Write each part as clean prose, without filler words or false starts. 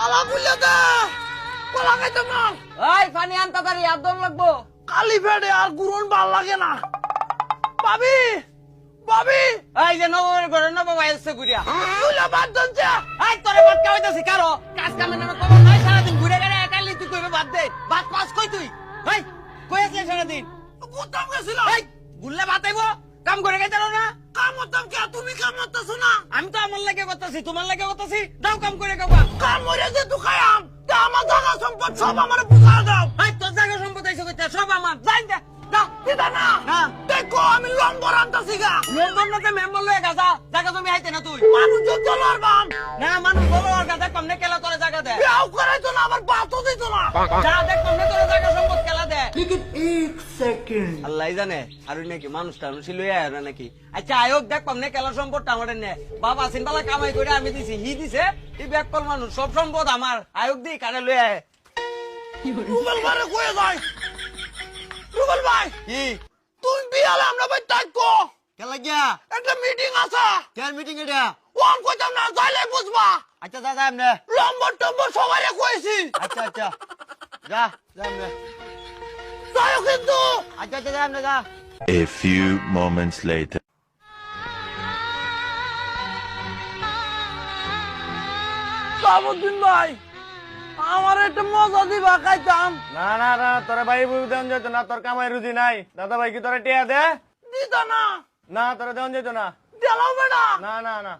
আলা বুঝলে দে কলা খাইতাম না। এই পানি আন তাড়াতাড়ি আদর লাগবো। কালি ফেডে আর গুরুন ভাল লাগে না। ভাবি ভাবি এই যে নবমের ঘরে নবম আইছে গুড়িয়া। তুইলা বাদ দনছে। এই তোরে ভাত খাওয়াইতাছি কারো কাজ কামের নামে খবর নাই, সারাদিন ঘুরে গেলে একালি তুই কইবে ভাত দে। ভাত পাস কই তুই? এই কই আছিস সারাদিন? গুতাম গেছিল। এই গুললে ভাত আইবো, কাম করে গেছারো না? কাম হতাম কে তুমি কাম হতাছো না। আমি তো আমার লাগে করতেছি, তোমার লাগে করতেছি, দাও কাম করে খাবা। কাম হইরে যে তুই খাইয়াম তা আমার জায়গা সম্পদ সব আমার বুঝা দাও। এই তোর জায়গা সম্পদ আইছে কইতা সব আমার, যাই দে দাও। দিদা না না দেখো আমি লম্বর আনতাছি গা। মেম্বার না তে মেম্বার লয়ে গাজা, জায়গা তুমি আইতে না তুই। মানুষ চলার বাম না মানুষ বলো আর গাজা কমনে কেলা তোরে জায়গা দে। বিয়াও করাইতো না আমার বাতও দিত না। যা দেখ কমনে তোরে জায়গা সম্পদ কেলা দে। লেকিন 1 সেকেন্ড আল্লাহ জানে আর নাকি মানুষ টানুষ লইয়া আর নাকি। আচ্ছা আয়োগ দেখ কমনে কেলা সম্পদটা আমাদের নে। বাবা সিনবালা কামাই করে আমি দিছি, হি দিছে, এই ব্যাককল মানুষ সব সম্পদ আমার। আয়োগ দি কানে লইয়া আয়। রুবেল ভাই কয়ে যায়। রুবেল ভাই কি তুমি বিয়ালে আমরা ভাই তাকো কেলা গিয়া একটা মিটিং আছে। কেন মিটিং এটা? ওয়ান কইতাম না যাইলে বুঝবা। আচ্ছা যা যা আমনে। লম্বর টম্বর সবাইরে কইছি। আচ্ছা আচ্ছা যা যা আমনে। যাও কিন্তু আচ্ছা আচ্ছা যা আমনে যা। A few moments later. Sabuddin ভাই আমার একটা মজা দিবা খাইতাম। না না না তোরা ভাই বুঝ দেন যেত না, তোর কামাই রুজি নাই। দাদা ভাই কি তোরা টিয়া দে? দিতা না না তোরা দেন যেত না। দিলাও বেটা। না না না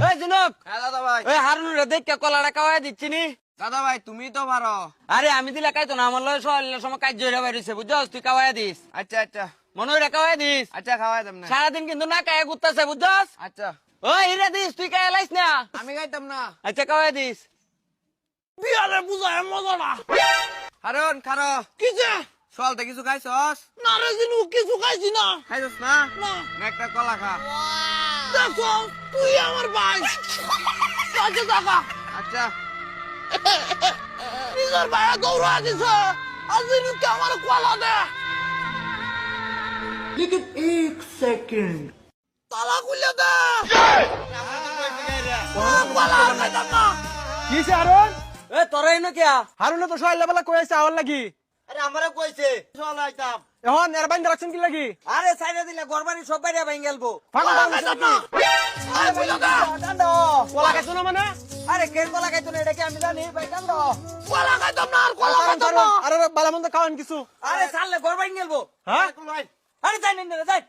এই জনক হ্যাঁ দাদা ভাই। এই হারুনুরে দেখকে কলাটা খাওয়াই দিচ্ছি নি। দাদা ভাই তুমি তো পারো। আরে আমি দিলে কাইতো না, আমার লয় সকালের সময় কাজ জয়রা বাইরেছে বুঝছস, তুই খাওয়াই দিস। আচ্ছা আচ্ছা মনে হয় খাওয়াই দিস। আচ্ছা খাওয়াই দেব না। সারাদিন কিন্তু না খায় ঘুরতেছে বুঝছস। আচ্ছা ওই হিরে দিস, তুই খাই লাইস না। আমি খাইতাম না। আচ্ছা খাওয়াই দিস। বিয়ালে বুঝায় মজা না। হারুন খারো কিছে সলতে কিছু খাইছস? না রে জিনু কিছু খাইছি না। খাইছস না? না না একটা কলা খা। দেখো তুই আমার ভাই কাছে থাকা। আচ্ছা নিজের ভাইয়া দৌড়া দিছে আর জিনু কে আমার কলা দে। লেকিন 1 সেকেন্ড তালা খুলে দে। কলা খাইতাম না। কিছে হারুন? এ তোরা এনো কিয়া? হারুনে তো সহায় লেবেলা কইছে আওয়ার লাগি। আরে আমারে কইছে চল আইতাম। এখন এর বাইন্দা রাখছেন কি লাগি? আরে সাইডে দিলে গরবানি সব বাইরে ভাঙ গেলবো। ফাঁকা কলা দাম খাইতাম না। আরে খুলে দে। কান্দো কলা খাইছো না মানে? আরে কে কলা খাইতো না এটা কি আমি জানি ভাই, কান্দো। কলা খাইতাম না আর কলা খাইতাম না। আরে বালা মন্দ খাওয়ান কিছু। আরে সালে গরবানি গেলবো। হ্যাঁ? আরে যাই নিন রে যাই।